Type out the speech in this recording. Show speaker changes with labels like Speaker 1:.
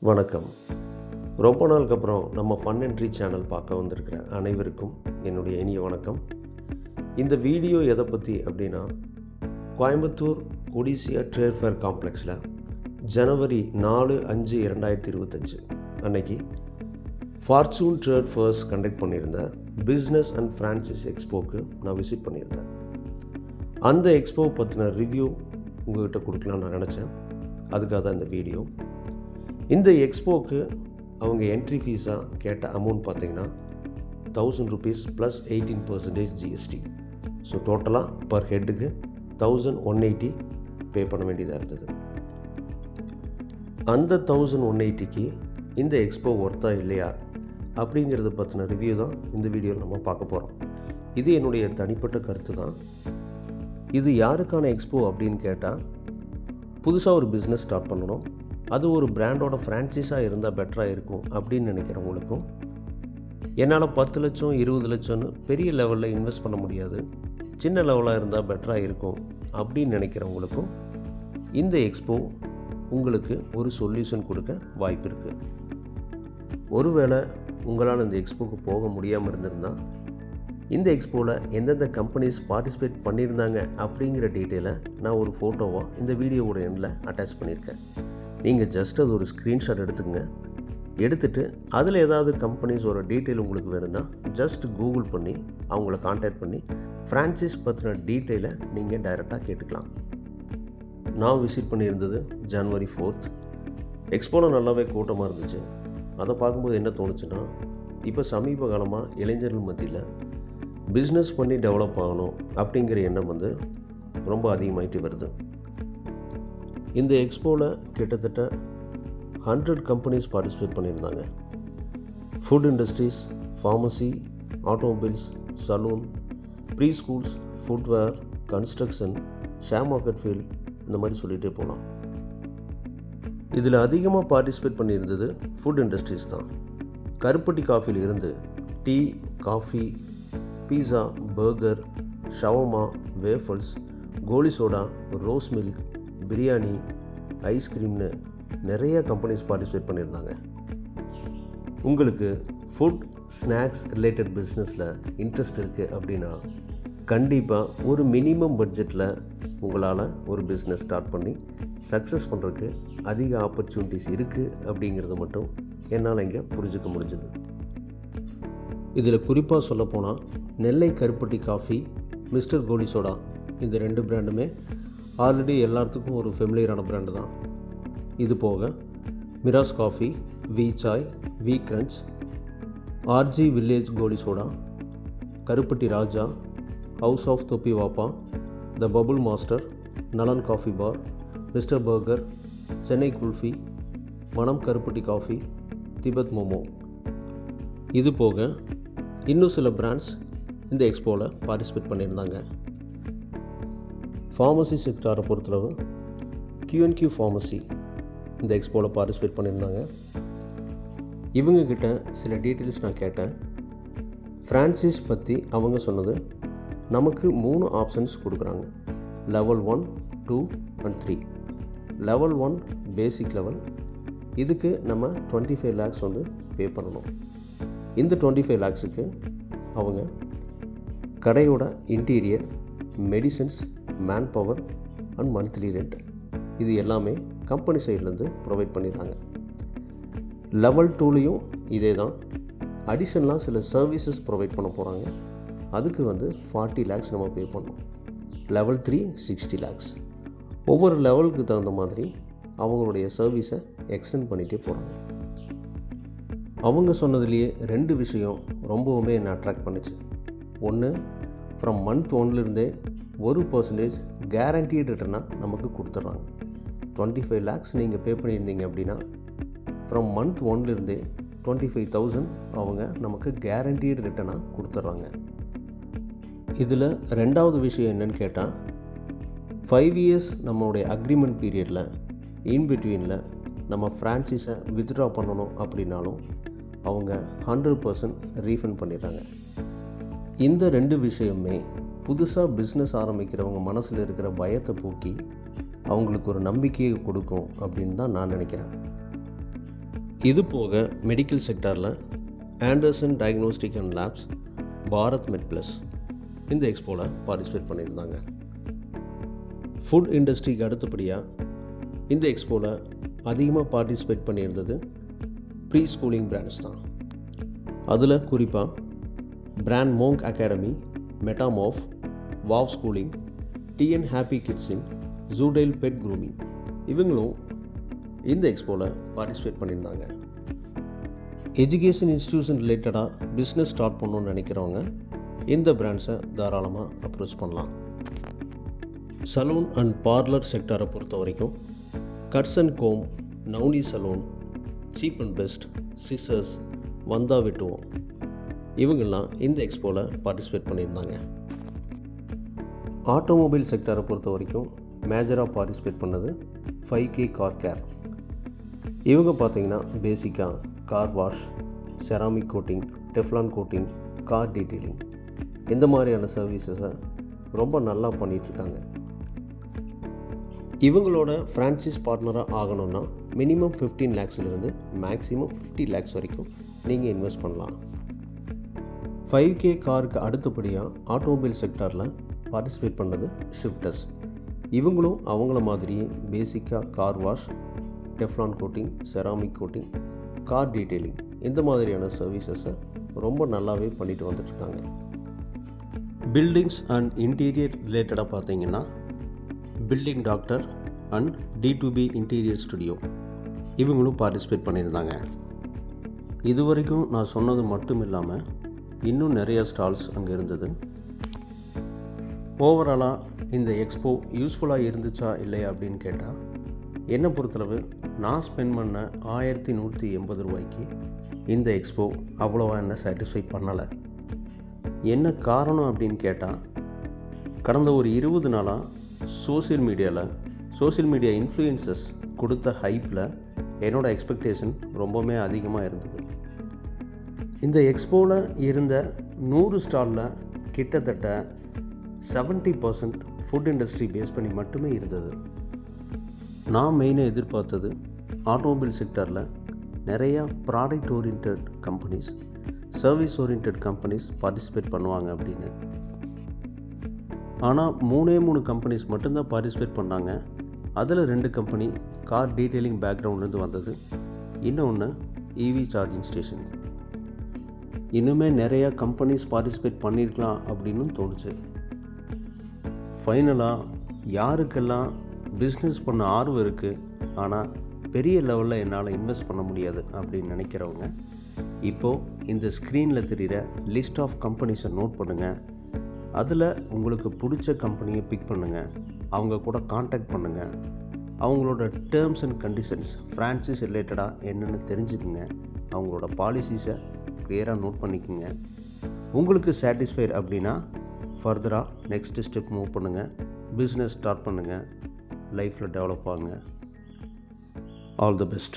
Speaker 1: வணக்கம். ரொம்ப நாளுக்கு அப்புறம் நம்ம ஃபன் அண்ட் ட்ரீ சேனல் பார்க்க வந்திருக்கிற அனைவருக்கும் என்னுடைய இனிய வணக்கம். இந்த வீடியோ எதை பற்றி அப்படின்னா, கோயம்புத்தூர் கொடிசியா ட்ரேட் ஃபேர் காம்ப்ளெக்ஸில் ஜனவரி 4/5/2025 அன்னைக்கு ஃபார்ச்சூன் ட்ரேட் ஃபேர்ஸ் கண்டக்ட் பண்ணியிருந்த பிஸ்னஸ் அண்ட் ஃப்ரான்சைஸ் எக்ஸ்போக்கு நான் விசிட் பண்ணியிருந்தேன். அந்த எக்ஸ்போ பற்றின ரிவ்யூ உங்கள்கிட்ட கொடுக்கலான்னு நான் நினச்சேன். அதுக்காக தான் இந்த வீடியோ. இந்த எக்ஸ்போக்கு அவங்க என்ட்ரி ஃபீஸாக கேட்ட அமௌண்ட் பார்த்திங்கன்னா ₹1000 ப்ளஸ் 18% ஜிஎஸ்டி. ஸோ டோட்டலாக பர் ஹெட்டுக்கு 1180 பே பண்ண வேண்டியதாக இருந்தது. அந்த 1180க்கு இந்த எக்ஸ்போ ஒர்த்தா இல்லையா அப்படிங்கிறத பற்றின ரிவ்யூ தான் இந்த வீடியோவில் நம்ம பார்க்க போகிறோம். இது என்னுடைய தனிப்பட்ட கருத்து தான். இது யாருக்கான எக்ஸ்போ அப்படின்னு கேட்டால், புதுசாக ஒரு பிஸ்னஸ் ஸ்டார்ட் பண்ணணும், அது ஒரு பிராண்டோட ஃப்ரான்ச்சைஸாக இருந்தால் பெட்டராக இருக்கும் அப்படின்னு நினைக்கிறவங்களுக்கும், என்னால் 10 லட்சம் 20 லட்சம்னு பெரிய லெவலில் இன்வெஸ்ட் பண்ண முடியாது, சின்ன லெவலாக இருந்தால் பெட்டராக இருக்கும் அப்படின்னு நினைக்கிறவங்களுக்கும் இந்த எக்ஸ்போ உங்களுக்கு ஒரு சொல்யூஷன் கொடுக்க வாய்ப்பு இருக்குது. ஒருவேளை உங்களால் இந்த எக்ஸ்போக்கு போக முடியாமல் இருந்திருந்தால், இந்த எக்ஸ்போவில் எந்தெந்த கம்பெனிஸ் பார்ட்டிசிபேட் பண்ணியிருந்தாங்க அப்படிங்கிற டீட்டெயிலை நான் ஒரு ஃபோட்டோவாக இந்த வீடியோவோட எண்டில் அட்டாச் பண்ணியிருக்கேன். நீங்கள் ஜஸ்ட் அது ஒரு ஸ்க்ரீன்ஷாட் எடுத்துக்கங்க. எடுத்துகிட்டு அதில் ஏதாவது கம்பெனிஸோட டீட்டெயில் உங்களுக்கு வேணும்னா ஜஸ்ட் கூகுள் பண்ணி அவங்கள கான்டாக்ட் பண்ணி ஃப்ரான்ச்சைஸ் பற்றின டீட்டெயிலை நீங்கள் டைரெக்டாக கேட்டுக்கலாம். நான் விசிட் பண்ணியிருந்தது ஜனவரி 4th. எக்ஸ்போவில் நல்லாவே கூட்டமாக இருந்துச்சு. அதை பார்க்கும்போது என்ன தோணுச்சுன்னா, இப்போ சமீப காலமாக இளைஞர்கள் மத்தியில் பிஸ்னஸ் பண்ணி டெவலப் ஆகணும் அப்படிங்கிற எண்ணம் ரொம்ப அதிகமாகிட்டு வருது. இந்த எக்ஸ்போவில் கிட்டத்தட்ட 100 கம்பெனிஸ் பார்ட்டிசிபேட் பண்ணியிருந்தாங்க. Food industries, pharmacy, automobiles, salon, pre schools, footwear, construction, share market field, இந்த மாதிரி சொல்லிகிட்டே போகலாம். இதில் அதிகமாக பார்ட்டிசிபேட் பண்ணியிருந்தது ஃபுட் இண்டஸ்ட்ரீஸ் தான். கருப்பட்டி காஃபியில் இருந்து டீ, காஃபி, பீஸா, பர்கர், ஷவர்மா, வேஃபல்ஸ், கோலி சோடா, ரோஸ் மில்க், பிரியாணி, ஐஸ்கிரீம்னு நிறைய கம்பெனிஸ் பார்ட்டிசிபேட் பண்ணியிருந்தாங்க. உங்களுக்கு ஃபுட் ஸ்நாக்ஸ் ரிலேட்டட் பிஸ்னஸில் இன்ட்ரெஸ்ட் இருக்குது அப்படின்னா, கண்டிப்பாக ஒரு மினிமம் பட்ஜெட்டில் உங்களால் ஒரு பிஸ்னஸ் ஸ்டார்ட் பண்ணி சக்ஸஸ் பண்ணுறதுக்கு அதிக ஆப்பர்ச்சுனிட்டிஸ் இருக்குது அப்படிங்கிறது மட்டும் என்னால் இங்கே புரிஞ்சுக்க முடிஞ்சுது. இதில் குறிப்பாக சொல்லப்போனால், நெல்லை கருப்பட்டி காஃபி, மிஸ்டர் கோலி சோடா, இந்த 2 பிராண்டுமே ஆல்ரெடி எல்லாத்துக்கும் ஒரு ஃபெமிலியரான பிராண்டு தான். இது போக Miras coffee, V chai, V crunch, RG village goli soda, Karupatti Raja, house of Thoppi Vappa, the bubble master, Nalan coffee bar, mister burger, Chennai kulfi, Manam karupatti coffee, Tibet momo, இது போக இன்னும் சில பிராண்ட்ஸ் இந்த எக்ஸ்போவில் பார்ட்டிசிபேட் பண்ணியிருந்தாங்க. ஃபார்மசி செக்டாரை பொறுத்தளவு Q&Q ஃபார்மசி இந்த எக்ஸ்போவில் பார்ட்டிசிபேட் பண்ணியிருந்தாங்க. இவங்கக்கிட்ட சில டீட்டெயில்ஸ் நான் கேட்டேன். ஃப்ரான்ச்சைஸ் பற்றி அவங்க சொன்னது, நமக்கு 3 ஆப்ஷன்ஸ் கொடுக்குறாங்க. Level 1, 2 and 3. Level 1 basic level. இதுக்கு நம்ம 25 lakhs பே பண்ணணும். இந்த 25 lakhsக்கு அவங்க கடையோட interior, medicines, man power and monthly rent, இது எல்லாமே கம்பெனி சைட்லேருந்து ப்ரொவைட் பண்ணிடுறாங்க. லெவல் 2லேயும் இதே தான். அடிஷனலாக சில சர்வீசஸ் ப்ரொவைட் பண்ண போகிறாங்க. அதுக்கு 40 lakhs நம்ம பே பண்ணணும். Level 3 60 lakhs. ஒவ்வொரு லெவலுக்கு தகுந்த மாதிரி அவங்களுடைய சர்வீஸை எக்ஸ்டெண்ட் பண்ணிகிட்டே போகிறாங்க. அவங்க சொன்னதுலேயே 2 விஷயம் ரொம்பவுமே என்னை அட்ராக்ட் பண்ணிச்சு. ஒன்று, ஃப்ரம் மந்த் 1லேருந்தே 1% கேரண்டீடு ரிட்டர்னாக நமக்கு கொடுத்துட்றாங்க. 25 lakhs நீங்கள் பே பண்ணியிருந்தீங்க அப்படின்னா, ஃப்ரம் மந்த் 1லேருந்தே 25,000 அவங்க நமக்கு கேரண்டீடு ரிட்டர்னாக கொடுத்துட்றாங்க. இதில் 2வது விஷயம் என்னன்னு கேட்டால், 5 years நம்மளுடைய அக்ரிமெண்ட் பீரியடில் இன்பிட்வீனில் நம்ம ஃப்ரான்ச்சைஸை வித்ட்ரா பண்ணணும் அப்படின்னாலும் அவங்க 100% ரீஃபண்ட் பண்ணிடுறாங்க. இந்த 2 விஷயமே புதுசாக பிஸ்னஸ் ஆரம்பிக்கிறவங்க மனசில் இருக்கிற பயத்தை போக்கி அவங்களுக்கு ஒரு நம்பிக்கையை கொடுக்கும் அப்படின்னு தான் நான் நினைக்கிறேன். இது போக மெடிக்கல் செக்டாரில் Anderson diagnostic and labs, Bharat med plus இந்த எக்ஸ்போவில் பார்ட்டிசிபேட் பண்ணியிருந்தாங்க. ஃபுட் இண்டஸ்ட்ரிக்கு அடுத்தபடியாக இந்த எக்ஸ்போவில் அதிகமாக பார்ட்டிசிபேட் பண்ணியிருந்தது ப்ரீ ஸ்கூலிங் பிராண்ட்ஸ் தான். அதில் குறிப்பாக brand monk academy, metamorph, wow schooling, TN happy கிட்ஸின், ஜூடைல் பெட் க்ரூமிங் இவங்களும் இந்த எக்ஸ்போவில் பார்ட்டிசிபேட் பண்ணியிருந்தாங்க. எஜுகேஷன் இன்ஸ்டிடியூஷன் ரிலேட்டடாக பிஸ்னஸ் ஸ்டார்ட் பண்ணணுன்னு நினைக்கிறவங்க இந்த பிராண்ட்ஸை தாராளமாக அப்ரோச் பண்ணலாம். சலூன் அண்ட் பார்லர் செக்டாரை பொறுத்த வரைக்கும் கட்ஸ் அண்ட் கோம், நவுனி salon, cheap and best, scissors, வந்தா வெட்டுவோம் இவங்கெல்லாம் இந்த எக்ஸ்போவில் பார்ட்டிசிபேட் பண்ணியிருந்தாங்க. ஆட்டோமொபைல் செக்டாரை பொறுத்த வரைக்கும் மேஜராக பார்ட்டிசிபேட் பண்ணது 5K கார் கேர். இவங்க பார்த்திங்கன்னா பேசிக்காக car wash, ceramic coating, Teflon coating, car detailing இந்த மாதிரியான சர்வீசஸை ரொம்ப நல்லா பண்ணிகிட்ருக்காங்க. இவங்களோட ஃப்ரான்ச்சைஸ் பார்ட்னராக ஆகணும்னா மினிமம் 15 lakhsலேருந்து மேக்ஸிமம் 50 lakhs வரைக்கும் நீங்கள் இன்வெஸ்ட் பண்ணலாம். 5K காருக்கு அடுத்தபடியாக ஆட்டோமொபைல் செக்டாரில் பார்ட்டிசிபேட் பண்ணது ஷிஃப்டர்ஸ். இவங்களும் அவங்கள மாதிரியே பேசிக்காக car wash, Teflon coating, ceramic coating, car detailing இந்த மாதிரியான சர்வீசஸை ரொம்ப நல்லாவே பண்ணிட்டு வந்துட்டுருக்காங்க. பில்டிங்ஸ் அண்ட் இன்டீரியர் ரிலேட்டடாக பார்த்தீங்கன்னா building doctor and D2B interior studio இவங்களும் பார்ட்டிசிபேட் பண்ணியிருந்தாங்க. இது வரைக்கும் நான் சொன்னது மட்டும் இல்லாமல் இன்னும் நிறைய ஸ்டால்ஸ் அங்கே இருந்தது. ஓவராலாக இந்த எக்ஸ்போ யூஸ்ஃபுல்லாக இருந்துச்சா இல்லையா அப்படின்னு கேட்டால் என்னை பொறுத்தளவு நான் ஸ்பெண்ட் பண்ண 1180 ரூபாய்க்கு இந்த எக்ஸ்போ அவ்வளோவா என்ன சாட்டிஸ்ஃபை பண்ணலை. என்ன காரணம் அப்படின்னு கேட்டால் கடந்த ஒரு 20 நாளாக சோசியல் மீடியா இன்ஃப்ளூயன்சஸ் கொடுத்த ஹைப்பில் என்னோடய எக்ஸ்பெக்டேஷன் ரொம்பவுமே அதிகமாக இருந்தது. இந்த எக்ஸ்போவில் இருந்த 100 ஸ்டாலில் கிட்டத்தட்ட 70% ஃபுட் இண்டஸ்ட்ரி பேஸ் பண்ணி மட்டுமே இருந்தது. நான் மெயினாக எதிர்பார்த்தது ஆட்டோமொபைல் செக்டரில் நிறையா product oriented companies, service oriented companies participate பண்ணுவாங்க அப்படின்னு. ஆனால் 3 கம்பெனிஸ் மட்டும்தான் பார்ட்டிசிபேட் பண்ணாங்க. அதில் 2 கம்பெனி கார் டீட்டெயிலிங் பேக்ரவுண்ட்லேருந்து வந்தது, இன்னொன்று EV சார்ஜிங் ஸ்டேஷன். இன்னுமே நிறையா கம்பெனிஸ் பார்ட்டிசிபேட் பண்ணியிருக்கலாம் அப்படின்னு தோணுச்சு. ஃபைனலாக யாருக்கெல்லாம் பிஸ்னஸ் பண்ண ஆர்வம் இருக்குது ஆனால் பெரிய லெவலில் என்னால் இன்வெஸ்ட் பண்ண முடியாது அப்படின்னு நினைக்கிறவங்க இப்போது இந்த ஸ்க்ரீனில் தெரிகிற லிஸ்ட் ஆஃப் கம்பெனிஸை நோட் பண்ணுங்கள். அதில் உங்களுக்கு பிடிச்ச கம்பெனியை பிக் பண்ணுங்கள், அவங்க கூட காண்டாக்ட் பண்ணுங்கள், அவங்களோட டேர்ம்ஸ் அண்ட் கண்டிஷன்ஸ் ஃப்ரான்ச்சைஸ் ரிலேட்டடாக என்னென்னு தெரிஞ்சுக்குங்க, அவங்களோட பாலிசிஸை கிளியராக நோட் பண்ணிக்கோங்க. உங்களுக்கு சாட்டிஸ்ஃபைட் அப்படின்னா ஃபர்தராக நெக்ஸ்ட் ஸ்டெப் மூவ் பண்ணுங்கள், பிஸ்னஸ் ஸ்டார்ட் பண்ணுங்கள், லைஃப்பில் டெவலப் ஆகுங்க. All the best.